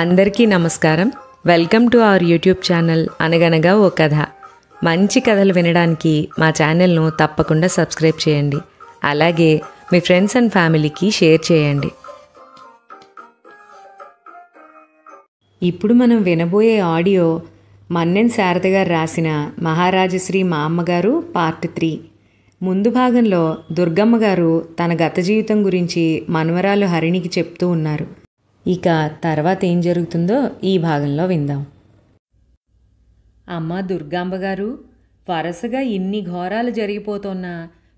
అందరికీ నమస్కారం. Welcome to our YouTube channel అనగనగా ఓ కథ. మంచి కథలు వినడానికి మా ఛానల్ను తప్పకుండా సబ్స్క్రైబ్ చేయండి. అలాగే మీ ఫ్రెండ్స్ అండ్ ఫ్యామిలీకి షేర్ చేయండి. ఇప్పుడు మనం వినబోయే ఆడియో మన్నెన్ శారద గారు రాసిన మహారాజశ్రీ మా అమ్మగారు పార్ట్ 3. ముందు భాగంలో దుర్గమ్మ గారు తన గత జీవితం గురించి మనవరాలు హరిణికి చెప్తూ ఉన్నారు. ఇక తర్వాత ఏం జరుగుతుందో ఈ భాగంలో విందాం. అమ్మ దుర్గాంబ గారు, వరుసగా ఇన్ని ఘోరాలు జరిగిపోతున్నా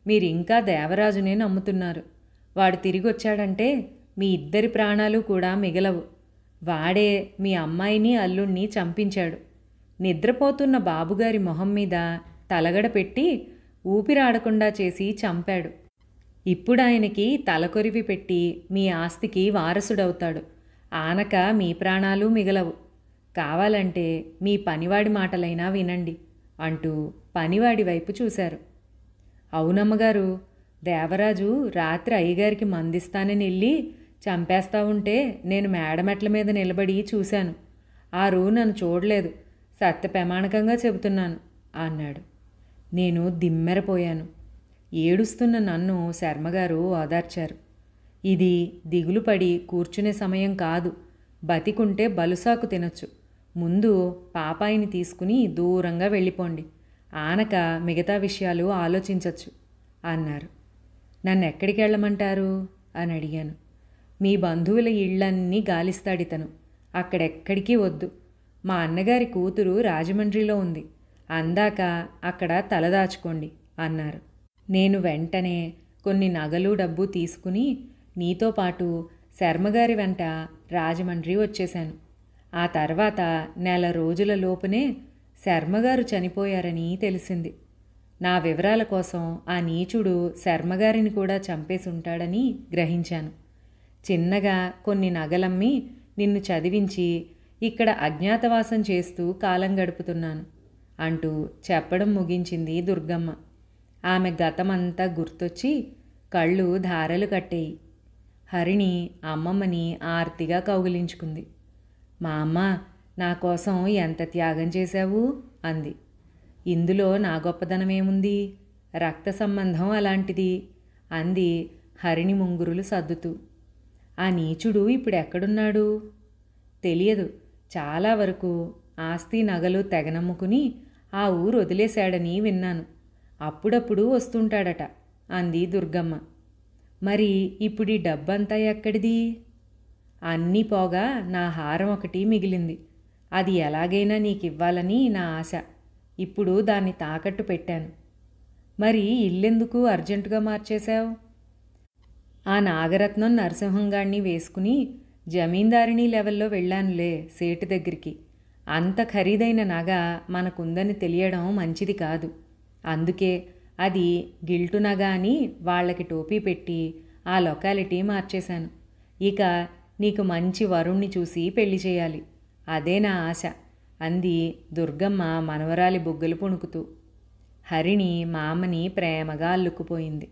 మీరింకా దేవరాజునే నమ్ముతున్నారు. వాడు తిరిగి వచ్చాడంటే మీ ఇద్దరి ప్రాణాలు కూడా మిగలవు. వాడే మీ అమ్మాయిని అల్లుణ్ణి చంపించాడు. నిద్రపోతున్న బాబుగారి మొహం మీద తలగడ పెట్టి ఊపిరాడకుండా చేసి చంపాడు. ఇప్పుడు ఆయనకి తలకొరివి పెట్టి మీ ఆస్తికి వారసుడవుతాడు. ఆనక మీ ప్రాణాలు మిగలవు. కావాలంటే మీ పనివాడి మాటలైనా వినండి అంటూ పనివాడి వైపు చూశారు. అవునమ్మగారు, దేవరాజు రాత్రి అయ్యగారికి మందిస్తానని వెళ్ళి చంపేస్తా ఉంటే నేను మేడమెట్ల మీద నిలబడి చూశాను. ఆ రోజు నన్ను చూడలేదు, సత్య ప్రమాణకంగా చెబుతున్నాను అన్నాడు. నేను దిమ్మెరపోయాను. ఏడుస్తున్న నన్ను శర్మగారు ఓదార్చారు. ఇది దిగులు పడి కూర్చునే సమయం కాదు. బతికుంటే బలుసాకు తినొచ్చు. ముందు పాపాయిని తీసుకుని దూరంగా వెళ్ళిపోండి. ఆనక మిగతా విషయాలు ఆలోచించవచ్చు అన్నారు. నన్ను ఎక్కడికి వెళ్ళమంటారు అని అడిగాను. మీ బంధువుల ఇళ్ళన్నీ గాలిస్తాడితను. అక్కడెక్కడికి వద్దు. మా అన్నగారి కూతురు రాజమండ్రిలో ఉంది. అందాక అక్కడ తలదాచుకోండి అన్నారు. నేను వెంటనే కొన్ని నగలు డబ్బు తీసుకుని నీతో పాటు శర్మగారి వెంట రాజమండ్రి వచ్చేశాను. ఆ తర్వాత నెల రోజుల లోపునే శర్మగారు చనిపోయారని తెలిసింది. నా వివరాల కోసం ఆ నీచుడు శర్మగారిని కూడా చంపేసి ఉంటాడని గ్రహించాను. చిన్నగా కొన్ని నగలమ్మి నిన్ను చదివించి ఇక్కడ అజ్ఞాతవాసం చేస్తూ కాలం గడుపుతున్నాను అంటూ చెప్పడం ముగించింది దుర్గమ్మ. ఆమె గతమంతా గుర్తొచ్చి కళ్ళు ధారలు కట్టేయి. హరిణి అమ్మమ్మని ఆర్తిగా కౌగిలించుకుంది. మా అమ్మ, నా కోసం ఎంత త్యాగం చేశావు అంది. ఇందులో నా గొప్పదనమేముంది? రక్త సంబంధం అలాంటిది అంది హరిణి ముంగురులు సర్దుతూ. ఆ నీచుడు ఇప్పుడు ఎక్కడున్నాడు? తెలియదు. చాలా వరకు ఆస్తి నగలు తెగనమ్ముకుని ఆ ఊరు వదిలేశాడని విన్నాను. అప్పుడప్పుడు వస్తుంటాడట అంది దుర్గమ్మ. మరి ఇప్పుడు ఈ డబ్బంతా ఎక్కడిది? అన్నీ పోగా నా హారం ఒకటి మిగిలింది. అది ఎలాగైనా నీకివ్వాలని నా ఆశ. ఇప్పుడు దాన్ని తాకట్టు పెట్టాను. మరి ఇల్లెందుకు అర్జెంటుగా మార్చేశావు? ఆ నాగరత్నం నరసింహంగాడిని వేసుకుని జమీందారిణి లెవెల్లో వెళ్ళానులే సేటు దగ్గరికి. అంత ఖరీదైన నగ మనకుందని తెలియడం మంచిది కాదు. అందుకే అది గిల్టు నగ అని వాళ్ళకి టోపీ పెట్టి ఆ లొకాలిటీ మార్చేశాను. ఇక నీకు మంచి వరుణ్ణి చూసి పెళ్లి చేయాలి. అదే నా ఆశ అంది దుర్గమ్మ మనవరాలి బుగ్గలు పుణుకుతూ. హరిణి మామని ప్రేమగా అల్లుకుపోయింది.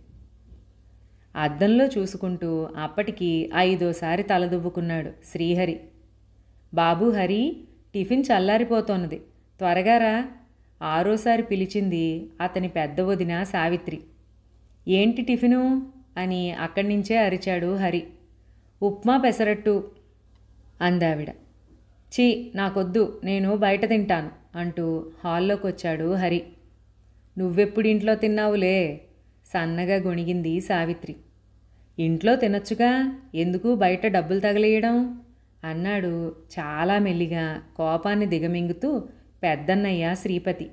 అద్దంలో చూసుకుంటూ అప్పటికి 5వ తలదువ్వుకున్నాడు శ్రీహరి. బాబు హరి, టిఫిన్ చల్లారిపోతోన్నది, త్వరగా రా. 6వసారి పిలిచింది అతని పెద్ద వదిన సావిత్రి. ఏంటి టిఫిను అని అక్కడి నుంచే అరిచాడు హరి. ఉప్మా పెసరట్టు అందావిడ. ఛీ, నాకొద్దు, నేను బయట తింటాను అంటూ హాల్లోకి వచ్చాడు హరి. నువ్వెప్పుడు ఇంట్లో తిన్నావులే సన్నగా గొణిగింది సావిత్రి. ఇంట్లో తినొచ్చుగా, ఎందుకు బయట డబ్బులు తగలేయడం అన్నాడు చాలా మెల్లిగా కోపాన్ని దిగమింగుతూ పెద్దన్నయ్య శ్రీపతి.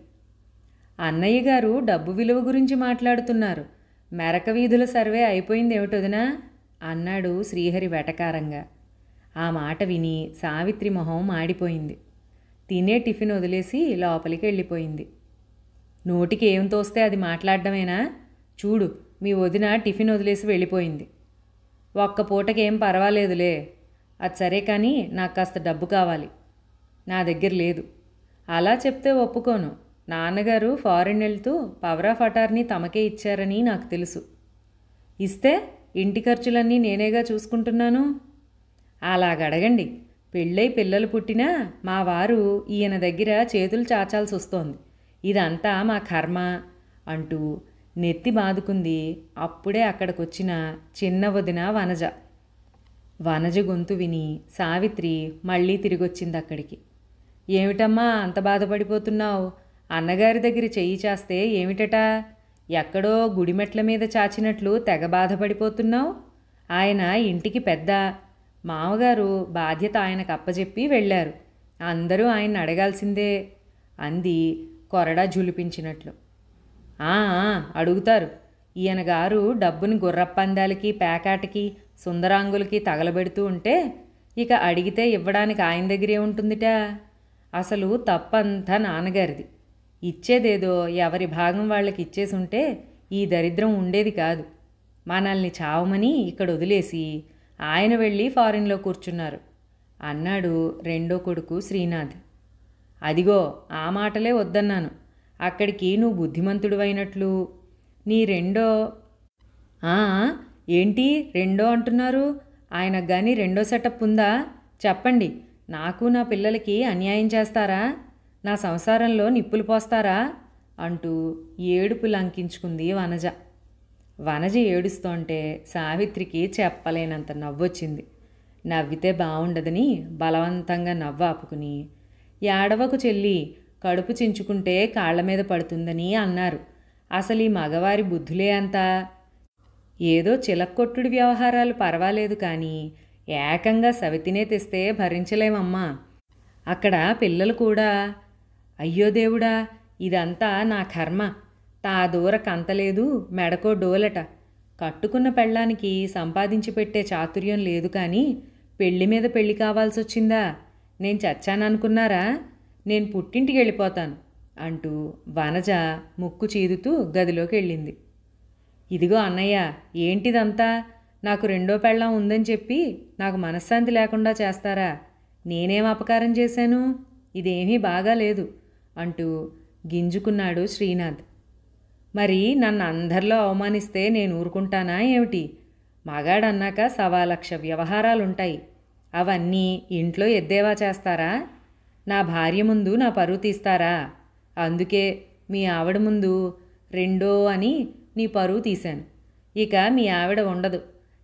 అన్నయ్య గారు డబ్బు విలువ గురించి మాట్లాడుతున్నారు. మెరక వీధుల సర్వే అయిపోయిందేమిటొదినా అన్నాడు శ్రీహరి వెటకారంగా. ఆ మాట విని సావిత్రి మొహం మాడిపోయింది. తినే టిఫిన్ వదిలేసి లోపలికి వెళ్ళిపోయింది. నోటికి ఏం తోస్తే అది మాట్లాడడమేనా? చూడు, మీ వదిన టిఫిన్ వదిలేసి వెళ్ళిపోయింది. ఒక్క పూటకేం పర్వాలేదులే. అది సరే, కానీ నాకు కాస్త డబ్బు కావాలి. నా దగ్గర లేదు. అలా చెప్తే ఒప్పుకోను. నాన్నగారు ఫారెన్ వెళ్తూ పవర్ ఆఫ్ అటార్నీ తమకే ఇచ్చారని నాకు తెలుసు. ఇస్తే ఇంటి ఖర్చులన్నీ నేనేగా చూసుకుంటున్నాను. అలాగడగండి. పెళ్ళై పిల్లలు పుట్టినా మా వారు ఈయన దగ్గర చేతులు చాచాల్సి వస్తోంది. ఇదంతా మా కర్మ అంటూ నెత్తి బాదుకుంది అప్పుడే అక్కడికొచ్చిన చిన్న వదిన వనజ. వనజ గొంతు విని సావిత్రి మళ్ళీ తిరిగొచ్చింది అక్కడికి. ఏమిటమ్మా అంత బాధపడిపోతున్నావు? అన్నగారి దగ్గర చెయ్యి చేస్తే ఏమిటట? ఎక్కడో గుడిమెట్ల మీద చాచినట్లు తెగ బాధపడిపోతున్నావు. ఆయన ఇంటికి పెద్ద. మామగారు బాధ్యత ఆయనకు అప్పచెప్పి వెళ్ళారు. అందరూ ఆయన్ని అడగాల్సిందే అంది కొరడా జులిపించినట్లు. అడుగుతారు. ఈయన గారు డబ్బుని గుర్రపందాలకి పేకాటకి సుందరాంగులకి తగలబెడుతూ ఉంటే ఇక అడిగితే ఇవ్వడానికి ఆయన దగ్గరే ఉంటుందిట. అసలు తప్పంతా నాన్నగారిది. ఇచ్చేదేదో ఎవరి భాగం వాళ్ళకి ఇచ్చేసి ఉంటే ఈ దరిద్రం ఉండేది కాదు. మనల్ని చావమని ఇక్కడ వదిలేసి ఆయన వెళ్ళి ఫారిన్లో కూర్చున్నారు అన్నాడు రెండో కొడుకు శ్రీనాథ్. అదిగో ఆ మాటలే వద్దన్నాను. అక్కడికి నువ్వు బుద్ధిమంతుడివైనట్లు నీ రెండో ఏంటి రెండో అంటున్నారు? ఆయనకు కానీ రెండో సెటప్ ఉందా? చెప్పండి. నాకు నా పిల్లలకి అన్యాయం చేస్తారా? నా సంసారంలో నిప్పులు పోస్తారా? అంటూ ఏడుపు లంకించుకుంది వనజ. వనజ ఏడుస్తోంటే సావిత్రికి చెప్పలేనంత నవ్వొచ్చింది. నవ్వితే బాగుండదని బలవంతంగా నవ్వు ఆపుకుని, ఏడవకు చెల్లి, కడుపు చించుకుంటే కాళ్ల మీద పడుతుందని అన్నారు. అసలు ఈ మగవారి బుద్ధులే అంతా. ఏదో చిలక్కొట్టుడి వ్యవహారాలు పర్వాలేదు కానీ ఏకంగా సవితినే తెస్తే భరించలేమమ్మా. అక్కడ పిల్లలు కూడా. అయ్యో దేవుడా, ఇదంతా నా కర్మ. తా దూర కంతలేదు, మెడకో డోలట. కట్టుకున్న పెళ్ళానికి సంపాదించి పెట్టే చాతుర్యం లేదు కానీ పెళ్లి మీద పెళ్లి కావాల్సొచ్చిందా? నేను చచ్చాననుకున్నారా? నేను పుట్టింటికి వెళ్ళిపోతాను అంటూ వనజ ముక్కు చీదుతూ గదిలోకి వెళ్ళింది. ఇదిగో అన్నయ్య, ఏంటిదంతా? నాకు రెండో పెళ్ళాం ఉందని చెప్పి నాకు మనశ్శాంతి లేకుండా చేస్తారా? నేనేం అపకారం చేశాను? ఇదేమీ బాగాలేదు అంటూ గింజుకున్నాడు శ్రీనాథ్. మరి నన్ను అందరిలో అవమానిస్తే నేను ఊరుకుంటానా ఏమిటి? మగాడన్నాక 1,00,000 వ్యవహారాలుంటాయి. అవన్నీ ఇంట్లో ఎద్దేవా చేస్తారా? నా భార్య ముందు నా పరువు తీస్తారా? అందుకే మీ ఆవిడ ముందు రెండో అని నీ పరువు తీశాను. ఇక మీ ఆవిడ ఉండదు.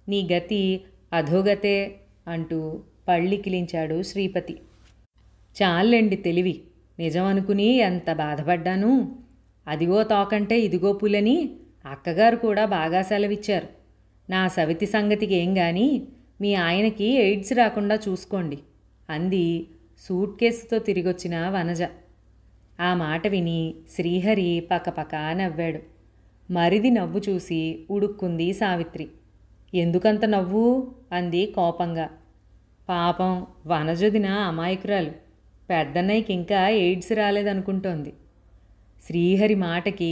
నీ గతి అధోగతే అంటూ పళ్ళికిలించాడు శ్రీపతి. చాలండి తెలివి. నిజమనుకుని ఎంత బాధపడ్డాను. అదిగో తోకంటే ఇదిగో పులని అక్కగారు కూడా బాగా సెలవిచ్చారు. నా సవితి సంగతికి ఏం గాని మీ ఆయనకి ఎయిడ్స్ రాకుండా చూసుకోండి అంది సూట్ కేసుతో తిరిగొచ్చిన వనజ. ఆ మాట విని శ్రీహరి పకపకా నవ్వాడు. మరిది నవ్వు చూసి ఉడుక్కుంది సావిత్రి. ఎందుకంత నవ్వు అంది కోపంగా. పాపం వనజొదిన అమాయకురాలు. పెద్దన్నయ్యకి ఇంకా ఎయిడ్స్ రాలేదనుకుంటోంది. శ్రీహరి మాటకి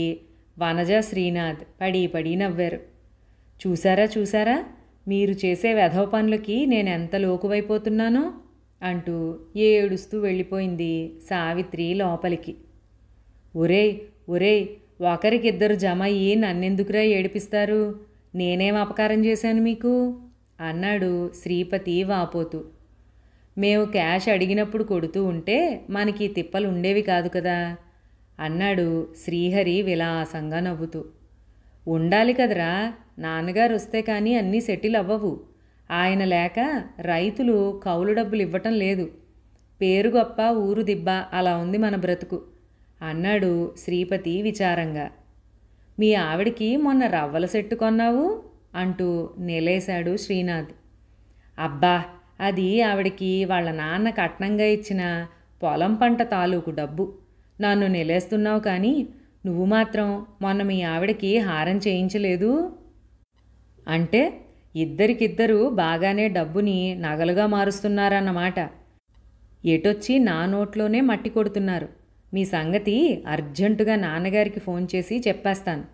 వనజ శ్రీనాథ్ పడి పడి నవ్వారు. చూసారా మీరు చేసే వెధవ పనులకి నేనెంత లోకువైపోతున్నానో అంటూ ఏడుస్తూ వెళ్ళిపోయింది సావిత్రి లోపలికి. ఒరేయ్ ఒకరికిద్దరు జమ అయ్యి నన్నెందుకురా ఏడిపిస్తారు? నేనేం అపకారం చేశాను మీకు అన్నాడు శ్రీపతి వాపోతూ. మేము క్యాష్ అడిగినప్పుడు కొడుతూ ఉంటే మనకి తిప్పలు ఉండేవి కాదు కదా అన్నాడు శ్రీహరి విలాసంగా నవ్వుతూ. ఉండాలి కదరా, నాన్నగారు వస్తే కానీ అన్నీ సెటిల్ అవ్వవు. ఆయన లేక రైతులు కౌలు డబ్బులు ఇవ్వటం లేదు. పేరు గొప్ప ఊరు దిబ్బ అలా ఉంది మన బ్రతుకు అన్నాడు శ్రీపతి విచారంగా. మీ ఆవిడికి మొన్న రవ్వల సెట్టు కొన్నావు అంటూ నిలేశాడు శ్రీనాథ్. అబ్బా, అది ఆవిడికి వాళ్ళ నాన్న కట్నంగా ఇచ్చిన పొలం పంట తాలూకు డబ్బు. నన్ను నిలేస్తున్నావు కానీ నువ్వు మాత్రం మొన్న మీ ఆవిడకి హారం చేయించలేదు అంటే ఇద్దరికిద్దరూ బాగానే డబ్బుని నగలుగా మారుస్తున్నారన్నమాట. ఎటొచ్చి నా నోట్లోనే మట్టి కొడుతున్నారు. మీ సంగతి అర్జెంటుగా నాన్నగారికి ఫోన్ చేసి చెప్పేస్తాను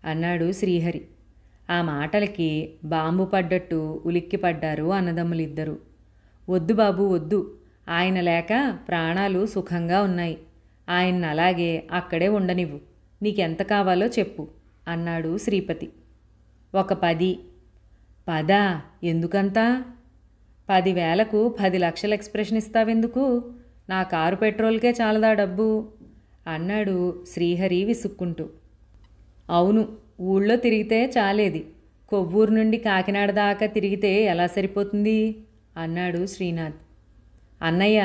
అన్నాడు శ్రీహరి. ఆ మాటలకి బాంబు పడ్డట్టు ఉలిక్కిపడ్డారు అన్నదమ్ములిద్దరూ. వద్దు బాబు వద్దు, ఆయన లేక ప్రాణాలు సుఖంగా ఉన్నాయి. ఆయన్ని అలాగే అక్కడే ఉండనివ్వు. నీకెంత కావాలో చెప్పు అన్నాడు శ్రీపతి. ఒక 10. 10? ఎందుకంతా? 10,000కు 10 లక్షల ఎక్స్ప్రెషన్ ఇస్తావెందుకు? నా కారు పెట్రోల్కే చాలదా డబ్బు అన్నాడు శ్రీహరి విసుక్కుంటూ. అవును, ఊళ్ళో తిరిగితే చాలేది, కొవ్వూరు నుండి కాకినాడ దాకా తిరిగితే ఎలా సరిపోతుంది అన్నాడు శ్రీనాథ్. అన్నయ్య,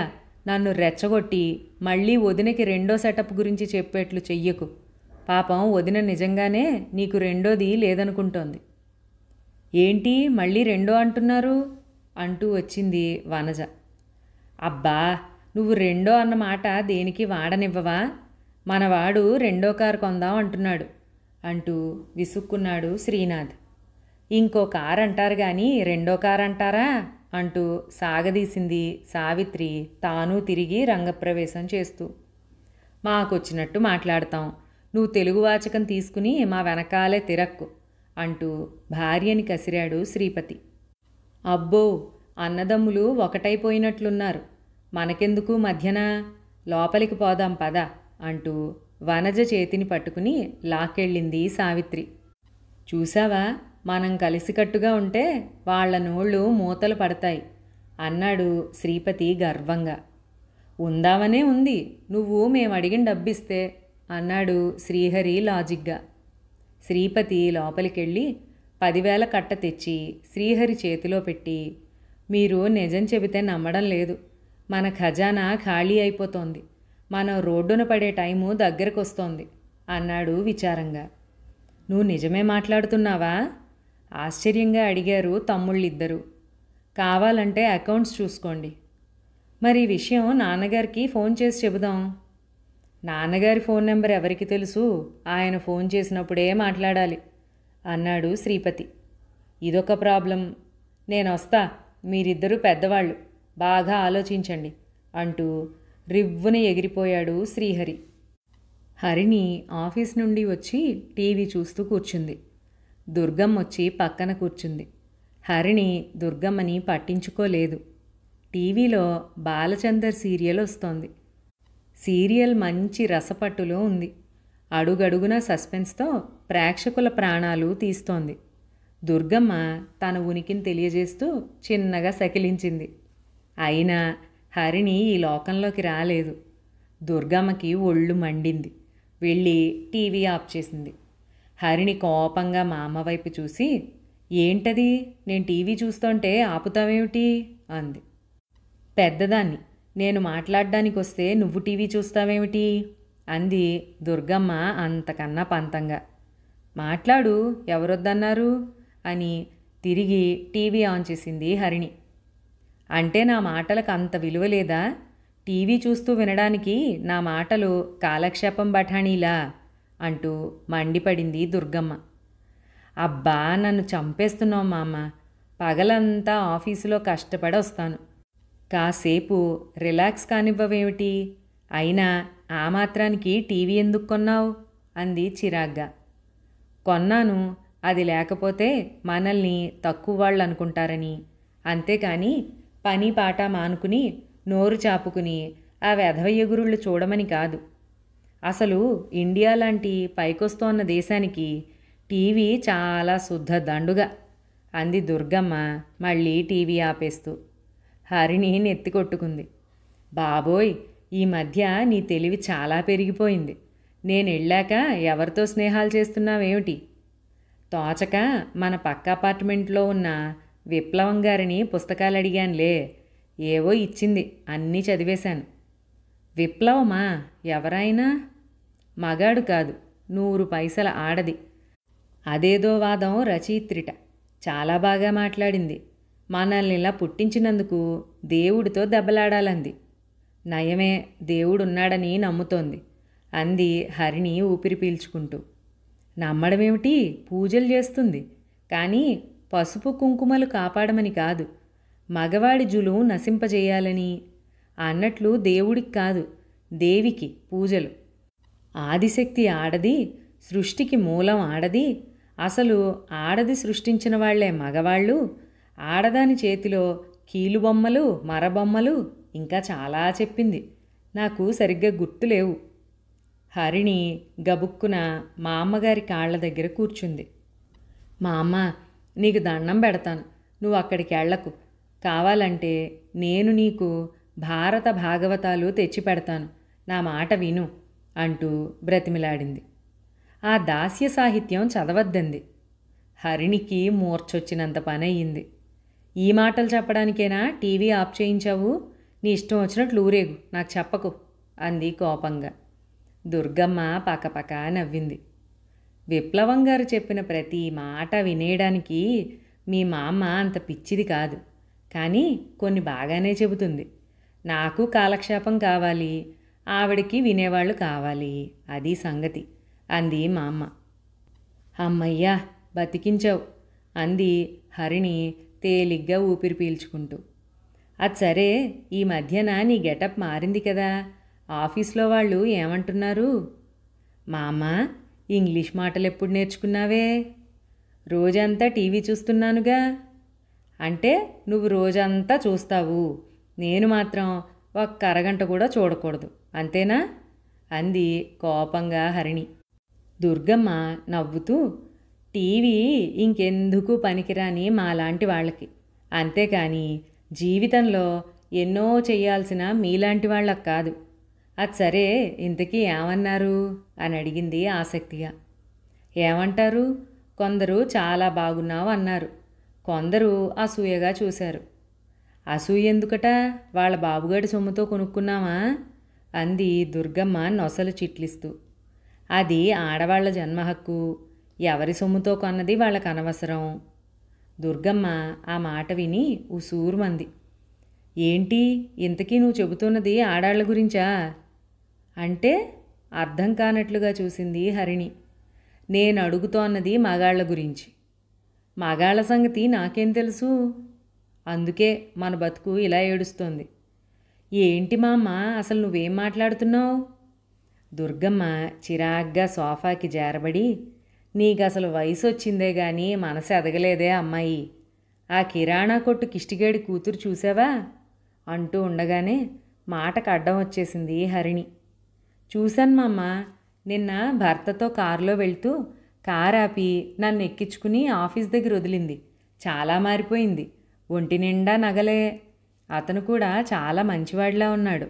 నన్ను రెచ్చగొట్టి మళ్ళీ వదినకి రెండో సెటప్ గురించి చెప్పేట్లు చెయ్యకు. పాపం వదిన నిజంగానే నీకు రెండోది లేదనుకుంటోంది. ఏంటి మళ్ళీ రెండో అంటున్నారు అంటూ వచ్చింది వనజ. అబ్బా, నువ్వు రెండో అన్నమాట దేనికి వాడనివ్వవా? మనవాడు రెండో కారు కొందాం అంటున్నాడు అంటూ విసుక్కున్నాడు శ్రీనాథ్. ఇంకో కారు అంటారు కానీ రెండో కారు అంటారా అంటూ సాగదీసింది సావిత్రి తాను తిరిగి రంగప్రవేశం చేస్తూ. మాకొచ్చినట్టు మాట్లాడతాం, నువ్వు తెలుగు వాచకం తీసుకుని మా వెనకాలే తిరక్కు అంటూ భార్యని కసిరాడు శ్రీపతి. అబ్బో, అన్నదమ్ములు ఒకటైపోయినట్లున్నారు, మనకెందుకు మధ్యన, లోపలికి పోదాం పద అంటూ వనజ చేతిని పట్టుకుని లాక్కెళ్ళింది సావిత్రి. చూసావా, మనం కలిసికట్టుగా ఉంటే వాళ్ల నోళ్ళు మూతలు పడతాయి అన్నాడు శ్రీపతి గర్వంగా. ఉందామనే ఉంది, నువ్వు మేమడిగిన డబ్బిస్తే అన్నాడు శ్రీహరి లాజిక్గా. శ్రీపతి లోపలికెళ్ళి 10,000 కట్ట తెచ్చి శ్రీహరి చేతిలో పెట్టి, మీరు నిజం చెబితే నమ్మడం లేదు, మన ఖజానా ఖాళీ అయిపోతోంది, మనం రోడ్డున పడే టైము దగ్గరకొస్తోంది అన్నాడు విచారంగా. నువ్వు నిజమే మాట్లాడుతున్నావా? ఆశ్చర్యంగా అడిగారు తమ్ముళ్ళిద్దరూ. కావాలంటే అకౌంట్స్ చూసుకోండి. మరి ఈ విషయం నాన్నగారికి ఫోన్ చేసి చెబుదాం. నాన్నగారి ఫోన్ నెంబర్ ఎవరికి తెలుసు, ఆయన ఫోన్ చేసినప్పుడే మాట్లాడాలి అన్నాడు శ్రీపతి. ఇదొక ప్రాబ్లం, నేనొస్తా, మీరిద్దరూ పెద్దవాళ్ళు, బాగా ఆలోచించండి అంటూ రివ్వున ఎగిరిపోయాడు శ్రీహరి. హరిణి ఆఫీస్ నుండి వచ్చి టీవీ చూస్తూ కూర్చుంది. దుర్గమ్మ వచ్చి పక్కన కూర్చుంది. హరిణి దుర్గమ్మని పట్టించుకోలేదు. టీవీలో బాలచందర్ సీరియల్ వస్తోంది. సీరియల్ మంచి రసపట్టులో ఉంది. అడుగడుగున సస్పెన్స్తో ప్రేక్షకుల ప్రాణాలు తీస్తోంది. దుర్గమ్మ తన ఉనికిని తెలియజేస్తూ చిన్నగా సకిలించింది. అయినా హరిణి ఈ లోకంలోకి రాలేదు. దుర్గమ్మకి ఒళ్ళు మండింది. వెళ్ళి టీవీ ఆఫ్ చేసింది. హరిణి కోపంగా మా అమ్మ వైపు చూసి, ఏంటది, నేను టీవీ చూస్తుంటే ఆపుతావేమిటి అంది. పెద్దదాన్ని, నేను మాట్లాడడానికి వస్తే నువ్వు టీవీ చూస్తావేమిటి అంది దుర్గమ్మ అంతకన్నా పంతంగా. మాట్లాడు, ఎవరొద్దన్నారు అని తిరిగి టీవీ ఆన్ చేసింది హరిణి. అంటే నా మాటలకు అంత విలువ లేదా? టీవీ చూస్తూ వినడానికి నా మాటలు కాలక్షేపం బఠానీలా అంటూ మండిపడింది దుర్గమ్మ. అబ్బా, నన్ను చంపేస్తున్నావు మామ, పగలంతా ఆఫీసులో కష్టపడి వస్తాను, కాసేపు రిలాక్స్ కానివ్వవేమిటి? అయినా ఆ మాత్రానికి టీవీ ఎందుకు కొన్నావు అంది చిరాగ్గా. కొన్నాను, అది లేకపోతే మనల్ని తక్కువ వాళ్ళు అనుకుంటారని, అంతేకాని పని పాట మానుకుని నోరు చాపుకుని ఆ వెధవ ఎగురుళ్ళు చూడమని కాదు. అసలు ఇండియా లాంటి పైకొస్తోన్న దేశానికి టీవీ చాలా శుద్ధ దండుగా అంది దుర్గమ్మ మళ్ళీ టీవీ ఆపేస్తూ. హరిణి నెత్తి కొట్టుకుంది. బాబోయ్, ఈ మధ్య నీ తెలివి చాలా పెరిగిపోయింది. నేను వెళ్ళాక ఎవరితో స్నేహాలు చేస్తున్నావేమిటి? తోచక మన పక్క అపార్ట్మెంట్లో ఉన్న విప్లవం గారిని పుస్తకాలు అడిగానులే, ఏవో ఇచ్చింది, అన్నీ చదివేశాను. విప్లవమా? ఎవరైనా? మగాడు కాదు, 100 పైసల ఆడది. అదేదో వాదం రచయిత్రిట, చాలా బాగా మాట్లాడింది. మనల్ని ఇలా పుట్టించినందుకు దేవుడితో దెబ్బలాడాలంది. నయమే, దేవుడున్నాడని నమ్ముతోంది అంది హరిణి ఊపిరి పీల్చుకుంటూ. నమ్మడమేమిటి, పూజలు చేస్తుంది, కానీ పసుపు కుంకుమలు కాపాడమని కాదు, మగవాడి జులు నశింపజేయాలని. అన్నట్లు దేవుడికి కాదు, దేవికి పూజలు. ఆదిశక్తి ఆడది, సృష్టికి మూలం ఆడది, అసలు ఆడది సృష్టించిన వాళ్లే మగవాళ్ళు. ఆడదాని చేతిలో కీలుబొమ్మలు, మరబొమ్మలు, ఇంకా చాలా చెప్పింది, నాకు సరిగ్గా గుర్తులేవు. హరిణి గబుక్కున మా అమ్మగారి కాళ్ల దగ్గర కూర్చుంది. మా అమ్మ, నీకు దండం పెడతాను, నువ్వు అక్కడికి వెళ్ళకు, కావాలంటే నేను నీకు భారత భాగవతాలు తెచ్చిపెడతాను, నా మాట విను అంటూ బ్రతిమిలాడింది. ఆ దాస్య సాహిత్యం చదవద్దంది. హరిణికి మూర్ఛొచ్చినంత పనయ్యింది. ఈ మాటలు చెప్పడానికేనా టీవీ ఆఫ్ చేయించావు? నీ ఇష్టం వచ్చినట్లు ఊరేగు, నాకు చెప్పకు అంది కోపంగా. దుర్గమ్మ పకపక నవ్వింది. విప్లవం గారు చెప్పిన ప్రతి మాట వినేయడానికి మీ మామ అంత పిచ్చిది కాదు, కానీ కొన్ని బాగానే చెబుతుంది. నాకు కాలక్షేపం కావాలి, ఆవిడికి వినేవాళ్ళు కావాలి, అది సంగతి అంది మా అమ్మ. అమ్మయ్యా, బతికించావు అంది హరిణి తేలిగ్గా ఊపిరి పీల్చుకుంటూ. అది సరే, ఈ మధ్యన నీ గెటప్ మారింది కదా, ఆఫీస్లో వాళ్ళు ఏమంటున్నారు? మా అమ్మ, ఇంగ్లీష్ మాటలు ఎప్పుడు నేర్చుకున్నావే? రోజంతా టీవీ చూస్తున్నానుగా. అంటే నువ్వు రోజంతా చూస్తావు, నేను మాత్రం ఒక్క అరగంట కూడా చూడకూడదు, అంతేనా అంది కోపంగా హరిణి. దుర్గమ్మ నవ్వుతూ, టీవీ ఇంకెందుకు పనికిరాని మాలాంటి వాళ్ళకి, అంతేకాని జీవితంలో ఎన్నో చెయ్యాల్సిన మీలాంటి వాళ్ళకి కాదు. అది సరే, ఇంతకీ ఏమన్నారు అని అడిగింది ఆసక్తిగా. ఏమంటారు? కొందరు చాలా బాగున్నావు అన్నారు, కొందరు అసూయగా చూశారు. అసూయ ఎందుకట? వాళ్ళ బాబుగాడి సొమ్ముతో కొనుక్కున్నామా అంది దుర్గమ్మ నొసలు చిట్లిస్తూ. అది ఆడవాళ్ల జన్మ హక్కు, ఎవరి సొమ్ముతో కొన్నది వాళ్ళకు అనవసరం. దుర్గమ్మ ఆ మాట విని ఉసూరుమంది. ఏంటి ఇంతకీ నువ్వు చెబుతున్నది ఆడాళ్ల గురించా? అంటే అర్థం కానట్లుగా చూసింది హరిణి. నేను అడుగుతోన్నది మగాళ్ల గురించి. మగాళ్ల సంగతి నాకేం తెలుసు? అందుకే మన బతుకు ఇలా ఏడుస్తోంది. ఏంటి మామ్మ, అసలు నువ్వేం మాట్లాడుతున్నావు? దుర్గమ్మ చిరాగ్గా సోఫాకి జారబడి, నీకసలు వయసు వచ్చిందే గాని మనసు ఎదగలేదే అమ్మాయి, ఆ కిరాణా కొట్టు కిష్టిగేడి కూతురు చూసావా అంటూ ఉండగానే మాటకు అడ్డం వచ్చేసింది హరిణి. చూశాను మామ్మ, నిన్న భర్తతో కారులో వెళ్తూ కారు ఆపి నన్ను ఎక్కించుకుని ఆఫీస్ దగ్గర వదిలింది. చాలా మారిపోయింది, ఒంటి నిండా నగలే. అతను కూడా చాలా మంచివాడిలా ఉన్నాడు.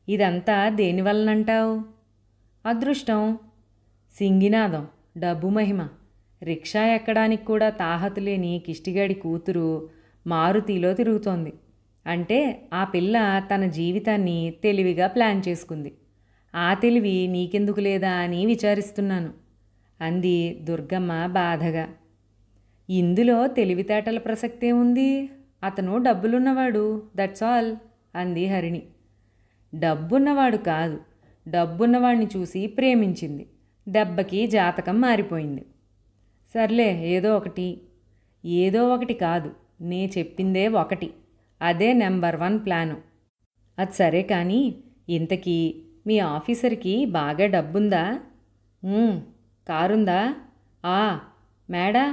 ఇదంతా దేనివల్లనంటావు? అదృష్టం, సింగినాదం, డబ్బు మహిమ. రిక్షా ఎక్కడానికి కూడా తాహతు లేని కిష్టిగాడి కూతురు మారుతిలో తిరుగుతోంది. అంటే ఆ పిల్ల తన జీవితాన్ని తెలివిగా ప్లాన్ చేసుకుంది. ఆ తెలివి నీకెందుకు లేదా అని విచారిస్తున్నాను అంది దుర్గమ్మ బాధగా. ఇందులో తెలివితేటల ప్రసక్తే ఉంది, అతను డబ్బులున్నవాడు, దట్స్ ఆల్ అంది హరిణి. డబ్బున్నవాడు కాదు, డబ్బున్నవాడిని చూసి ప్రేమించింది, దెబ్బకి జాతకం మారిపోయింది. సర్లే, ఏదో ఒకటి కాదు, నే చెప్పిందే ఒకటి, అదే నెంబర్ 1 ప్లాను. అది సరే కానీ ఇంతకీ మీ ఆఫీసర్కి బాగా డబ్బుందా? కారుందా? మేడా?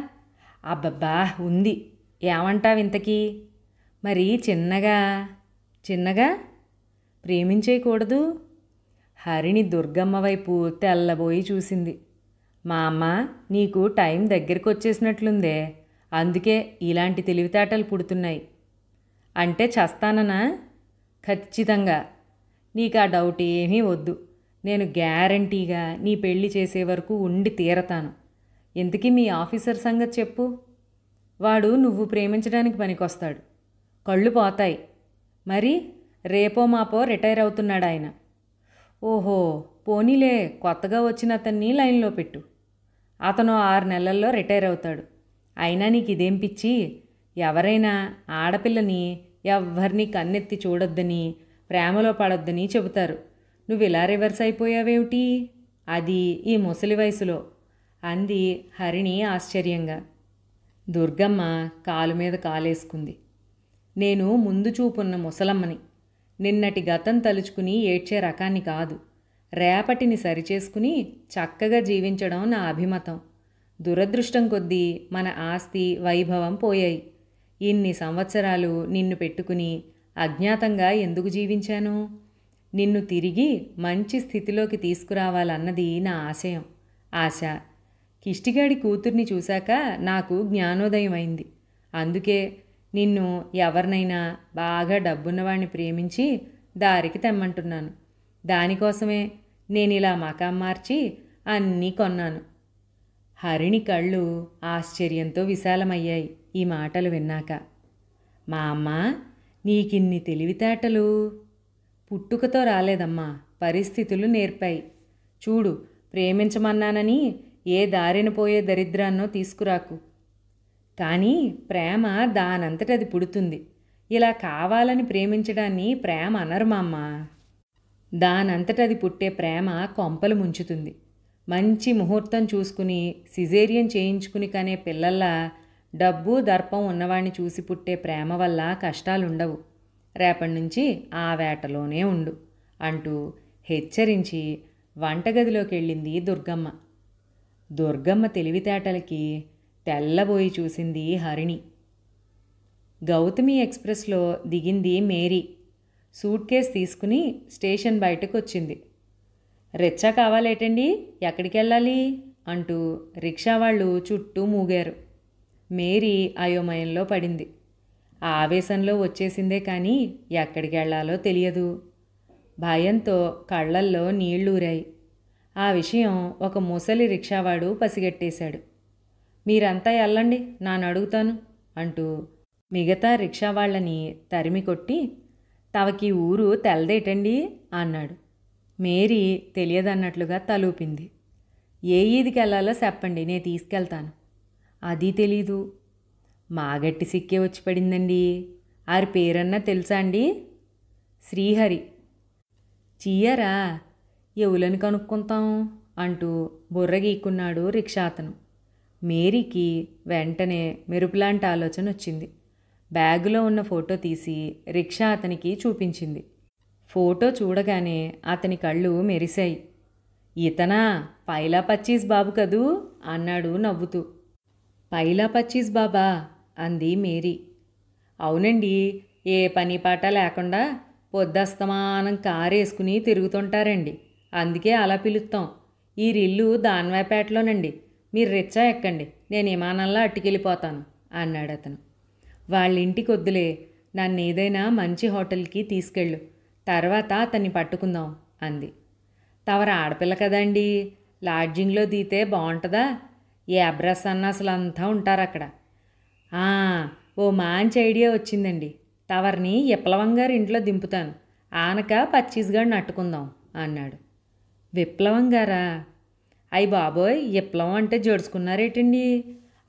అబ్బబ్బా ఉంది. ఏమంటావు ఇంతకీ? మరి చిన్నగా ప్రేమించేయకూడదు? హరిణి దుర్గమ్మ వైపు తెల్లబోయి చూసింది. మా అమ్మ, నీకు టైం దగ్గరికి వచ్చేసినట్లుందే, అందుకే ఇలాంటి తెలివితేటలు పుడుతున్నాయి. అంటే చస్తాననా? ఖచ్చితంగా. నీకు ఆ డౌట్ ఏమీ వద్దు, నేను గ్యారంటీగా నీ పెళ్లి చేసే వరకు ఉండి తీరతాను. ఇంతకీ మీ ఆఫీసర్ సంగతి చెప్పు. వాడు నువ్వు ప్రేమించడానికి పనికొస్తాడు, కళ్ళు పోతాయి. మరి రేపో మాపో రిటైర్ అవుతున్నాడు ఆయన. ఓహో, పోనీలే, కొత్తగా వచ్చిన అతన్ని లైన్లో పెట్టు. అతను 6 నెలల్లో రిటైర్ అవుతాడు. అయినా నీకు ఇదేం పిచ్చి? ఎవరైనా ఆడపిల్లని ఎవ్వరినీ కన్నెత్తి చూడొద్దని, ప్రేమలో పడొద్దని చెబుతారు. నువ్వు ఇలా రివర్స్ అయిపోయావేమిటి? అది ఈ ముసలి వయసులో అంది హరిణి ఆశ్చర్యంగా. దుర్గమ్మ కాలు మీద కాలేసుకుంది. నేను ముందు చూపున్న ముసలమ్మని, నిన్నటి గతం తలుచుకుని ఏడ్చే రకాన్ని కాదు. రేపటిని సరిచేసుకుని చక్కగా జీవించడం నా అభిమతం. దురదృష్టం కొద్దీ మన ఆస్తి వైభవం పోయాయి. ఇన్ని సంవత్సరాలు నిన్ను పెట్టుకుని అజ్ఞాతంగా ఎందుకు జీవించాను? నిన్ను తిరిగి మంచి స్థితిలోకి తీసుకురావాలన్నది నా ఆశ. కిష్టిగాడి కూతుర్ని చూశాక నాకు జ్ఞానోదయం అయింది. అందుకే నిన్ను ఎవరినైనా బాగా డబ్బున్నవాడిని ప్రేమించి దారికి తెమ్మంటున్నాను. దానికోసమే నేను ఇలా మకాం మార్చి అన్నీ కొన్నాను. హరిణి కళ్ళు ఆశ్చర్యంతో విశాలమయ్యాయి ఈ మాటలు విన్నాక. మా అమ్మ, నీకిన్ని తెలివితేటలు పుట్టుకతో రాలేదమ్మా, పరిస్థితులు నేర్పాయి. చూడు, ప్రేమించమన్నానని ఏ దారిన పోయే దరిద్రాన్నో తీసుకురాకు. కానీ ప్రేమ దానంతటది పుడుతుంది. ఇలా కావాలని ప్రేమించడాన్ని ప్రేమ అనరు మా అమ్మ. దానంతటది పుట్టే ప్రేమ కొంపలు ముంచుతుంది. మంచి ముహూర్తం చూసుకుని సిజేరియన్ చేయించుకుని కనే పిల్లల్లా డబ్బు దర్పం ఉన్నవాణ్ణి చూసి పుట్టే ప్రేమ వల్ల కష్టాలుండవు. రేపటి నుంచి ఆ వేటలోనే ఉండు అంటూ హెచ్చరించి వంటగదిలోకి వెళ్ళింది దుర్గమ్మ. దుర్గమ్మ తెలివితేటలకి తెల్లబోయి చూసింది హరిణి. గౌతమి ఎక్స్ప్రెస్లో దిగింది మేరీ. సూట్ కేస్ తీసుకుని స్టేషన్ బయటకు వచ్చింది. రిక్షా కావాలేటండి, ఎక్కడికి వెళ్ళాలి అంటూ రిక్షా వాళ్ళు చుట్టూ మూగారు. మేరీ అయోమయంలో పడింది. ఆవేశంలో వచ్చేసిందే కానీ ఎక్కడికి వెళ్లాలో తెలియదు. భయంతో కళ్ళల్లో నీళ్లూరాయి. ఆ విషయం ఒక ముసలి రిక్షావాడు పసిగట్టేశాడు. మీరంతా వెళ్ళండి, నాను అడుగుతాను అంటూ మిగతా రిక్షావాళ్లని తరిమి కొట్టి, తవకి ఊరు తెల్దేటండి అన్నాడు. మేరీ తెలియదన్నట్లుగా తలూపింది. ఏ ఈదికి వెళ్ళాలో చెప్పండి, నేను తీసుకెళ్తాను. అది తెలీదు. మాగట్టి సిక్కే వచ్చి పడిందండి. ఆరి పేరన్నా తెలుసా అండి? శ్రీహరి. చీయరా, ఎవలని కనుక్కుంటాం అంటూ బుర్ర గీక్కున్నాడు రిక్షా అతను. మేరీకి వెంటనే మెరుపులాంటి ఆలోచన వచ్చింది. బ్యాగులో ఉన్న ఫోటో తీసి రిక్షా అతనికి చూపించింది. ఫోటో చూడగానే అతని కళ్ళు మెరిశాయి. ఇతనా పైలా పచ్చీస్ బాబు కదూ అన్నాడు నవ్వుతూ. పైలా పచ్చీస్ బాబా అంది మేరీ. అవునండి, ఏ పని పాట లేకుండా పొద్దస్తమానం కారేసుకుని తిరుగుతుంటారండి. అందుకే అలా పిలుస్తాం. ఈ రిల్లు దాన్వాయపేటలోనండి. మీరు రిచ్చా ఎక్కండి, నేను విమానంలో అట్టుకెళ్ళిపోతాను అన్నాడు అతను. వాళ్ళింటికి వద్దులే, నన్ను ఏదైనా మంచి హోటల్కి తీసుకెళ్ళు, తర్వాత అతన్ని పట్టుకుందాం అంది. తవర ఆడపిల్ల కదండి, లాడ్జింగ్లో దిగితే బాగుంటుందా? ఏ అబ్రస్ అన్నాసులంతా ఉంటారు అక్కడ. ఓ మంచి ఐడియా వచ్చిందండి. తవరిని విప్లవం గారి ఇంట్లో దింపుతాను, ఆనక పచ్చీస్గాడిని అట్టుకుందాం అన్నాడు. విప్లవం గారా? అయ్యి బాబోయ్, విప్లవం అంటే జడుచుకున్నారేటండి?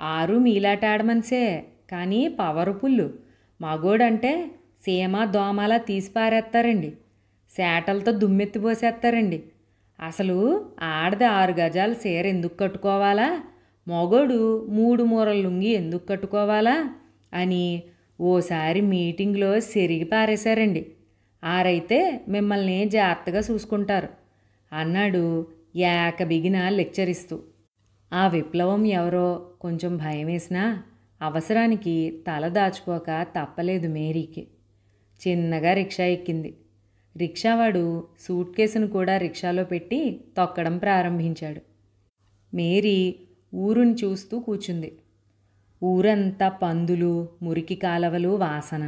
ఆరు మీలాట ఆడమనిసే, కానీ పవరు పుల్లు. మగోడంటే సీమ దోమలా తీసి పారేస్తారండి. సేటలతో దుమ్మెత్తిపోసేస్తారండి. అసలు ఆడది 6 గజాల చీర ఎందుకు కట్టుకోవాలా, మగోడు 3 మూరల లుంగి ఎందుకు కట్టుకోవాలా అని ఓసారి మీటింగ్లో సెరిగి పారేశారండి. ఆరైతే మిమ్మల్ని జాగ్రత్తగా చూసుకుంటారు అన్నాడు ఏకబిగిన లెక్చర్ ఇస్తూ. ఆ విప్లవం ఎవరో కొంచెం భయం వేసినా అవసరానికి తల దాచుకోక తప్పలేదు మేరీకి. చిన్నగా రిక్షా ఎక్కింది. రిక్షావాడు సూట్ కేసును కూడా రిక్షాలో పెట్టి తొక్కడం ప్రారంభించాడు. మేరీ ఊరుని చూస్తూ కూర్చుంది. ఊరంతా పందులు, మురికి కాలవలు వాసన.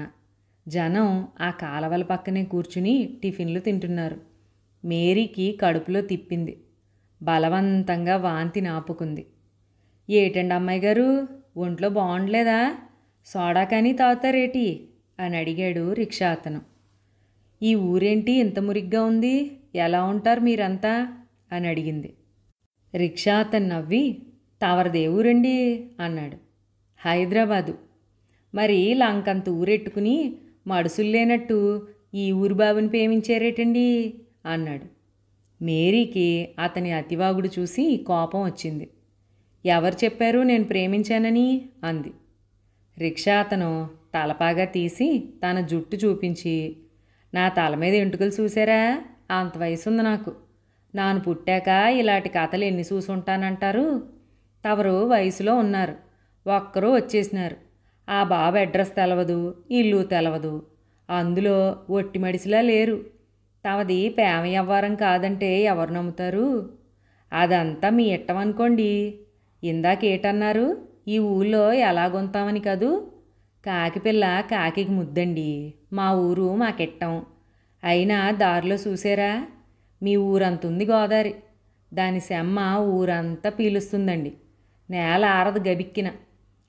జనం ఆ కాలవల పక్కనే కూర్చుని టిఫిన్లు తింటున్నారు. మేరీకి కడుపులో తిప్పింది. బలవంతంగా వాంతి నాపుకుంది. ఏటండి అమ్మాయి గారు, ఒంట్లో బాగుండలేదా? సోడా కానీ తాగుతారేటి అని అడిగాడు రిక్షా అతను. ఈ ఊరేంటి ఇంత మురిగ్గా ఉంది, ఎలా ఉంటారు మీరంతా అని అడిగింది. రిక్షా అతను నవ్వి, తవరదే ఊరండి అన్నాడు. హైదరాబాదు. మరి లంకంత ఊరెట్టుకుని మడుసుల్లేనట్టు ఈ ఊరు బాబుని ప్రేమించారేటండి అన్నాడు. మేరీకి అతని అతివాగుడు చూసి కోపం వచ్చింది. ఎవరు చెప్పారు నేను ప్రేమించానని అంది. రిక్షా అతను తలపాగా తీసి తన జుట్టు చూపించి, నా తల మీద ఎంటుకలు చూసారా, అంత వయసుంది నాకు. నాను పుట్టాక ఇలాంటి కథలు ఎన్ని చూసుంటానంటారు? తవరు వయసులో ఉన్నారు, ఒక్కరూ వచ్చేసినారు. ఆ బాబు అడ్రస్ తెలవదు, ఇల్లు తెలవదు, అందులో ఒట్టి మడిసిలా లేరు. తమది ప్రేమ వ్యవహారం కాదంటే ఎవరు నమ్ముతారు? అదంతా మీ ఇట్టమనుకోండి. ఇందాకేటన్నారు, ఈ ఊళ్ళో ఎలాగొంతామని కదూ. కాకిపిల్ల కాకికి ముద్దండి. మా ఊరు మాకెట్టం. అయినా దారిలో చూసారా, మీ ఊరంతుంది గోదావరి. దాని సెమ్మ ఊరంతా పీలుస్తుందండి. నేల ఆరదు గబిక్కిన.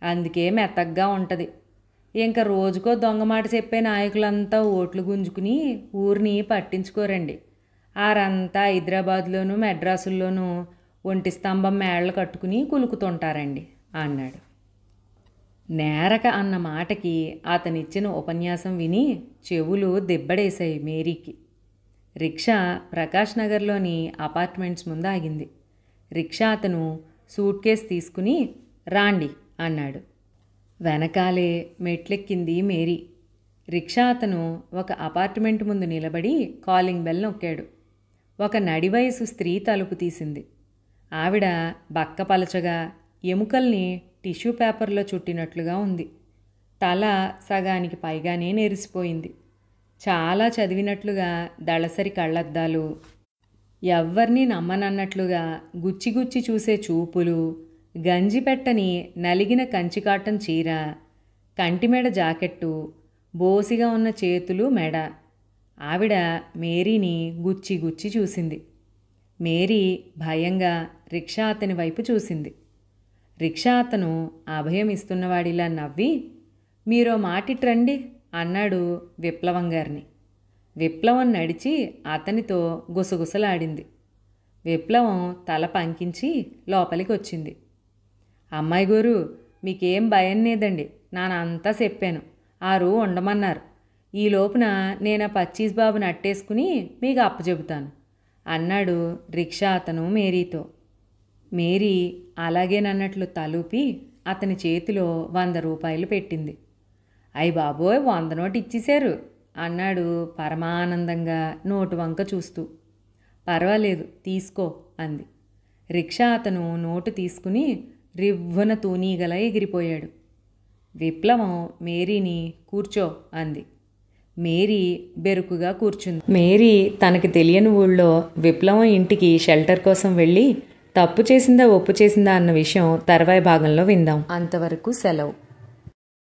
అందుకే మెత్తగ్గా ఉంటుంది. ఇంకా రోజుకో దొంగమాట చెప్పే నాయకులంతా ఓట్లు గుంజుకుని ఊరిని పట్టించుకోరండి. ఆరంతా హైదరాబాద్లోనూ మెడ్రాసుల్లోనూ ఒంటి స్తంభం మేళ్ళు కట్టుకుని కులుకుతుంటారండి అన్నాడు. నేరక అన్న మాటకి అతనిచ్చిన ఉపన్యాసం విని చెవులు దిబ్బడేశాయి మేరీకి. రిక్షా ప్రకాష్ నగర్లోని అపార్ట్మెంట్స్ ముందు ఆగింది. రిక్షా అతను సూట్ కేస్ తీసుకుని రాండి అన్నాడు. వెనకాలే మెట్లెక్కింది మేరీ. రిక్షా అతను ఒక అపార్ట్మెంట్ ముందు నిలబడి కాలింగ్ బెల్ నొక్కాడు. ఒక నడివయసు స్త్రీ తలుపు తీసింది. ఆవిడ బక్కపలచగా ఎముకల్ని టిష్యూ పేపర్లో చుట్టినట్లుగా ఉంది. తల సగానికి పైగానే నెరిసిపోయింది. చాలా చదివినట్లుగా దళసరి కళ్ళద్దాలు, ఎవ్వరినీ నమ్మనన్నట్లుగా గుచ్చిగుచ్చి చూసే చూపులు, గంజి పెట్టని నలిగిన కంచికాటన్ చీర, కంటిమెడ జాకెట్టు, బోసిగా ఉన్న చేతులు, మెడ. ఆవిడ మేరీని గుచ్చి గుచ్చి చూసింది. మేరీ భయంగా రిక్షా అతని వైపు చూసింది. రిక్షా అతను అభయం ఇస్తున్నవాడిలా నవ్వి, మీరో మాటిట్రండి అన్నాడు విప్లవం గారిని. విప్లవం నడిచి అతనితో గుసగుసలాడింది. విప్లవం తల పంకించి లోపలికి వచ్చింది. అమ్మాయి గోరు, మీకేం భయం లేదండి, నానంతా చెప్పాను. ఆరు ఉండమన్నారు. ఈ లోపున నేను ఆ పచ్చీస్ బాబుని అట్టేసుకుని మీకు అప్పచెబుతాను అన్నాడు రిక్షా అతను మేరీతో. మేరీ అలాగేనన్నట్లు తలూపి అతని చేతిలో 100 రూపాయలు పెట్టింది. అయ్య బాబోయ్, 100 నోటు ఇచ్చేశారు అన్నాడు పరమానందంగా నోటు వంక చూస్తూ. పర్వాలేదు తీసుకో అంది. రిక్షా అతను నోటు తీసుకుని రివ్వున తూనీగల ఎగిరిపోయాడు. విప్లవం మేరీని కూర్చో అంది. మేరీ బెరుకుగా కూర్చుంది. మేరీ తనకి తెలియని ఊళ్ళో విప్లవం ఇంటికి షెల్టర్ కోసం వెళ్ళి తప్పు చేసిందా ఒప్పు చేసిందా అన్న విషయం తర్వాయి భాగంలో విందాం. అంతవరకు సెలవు.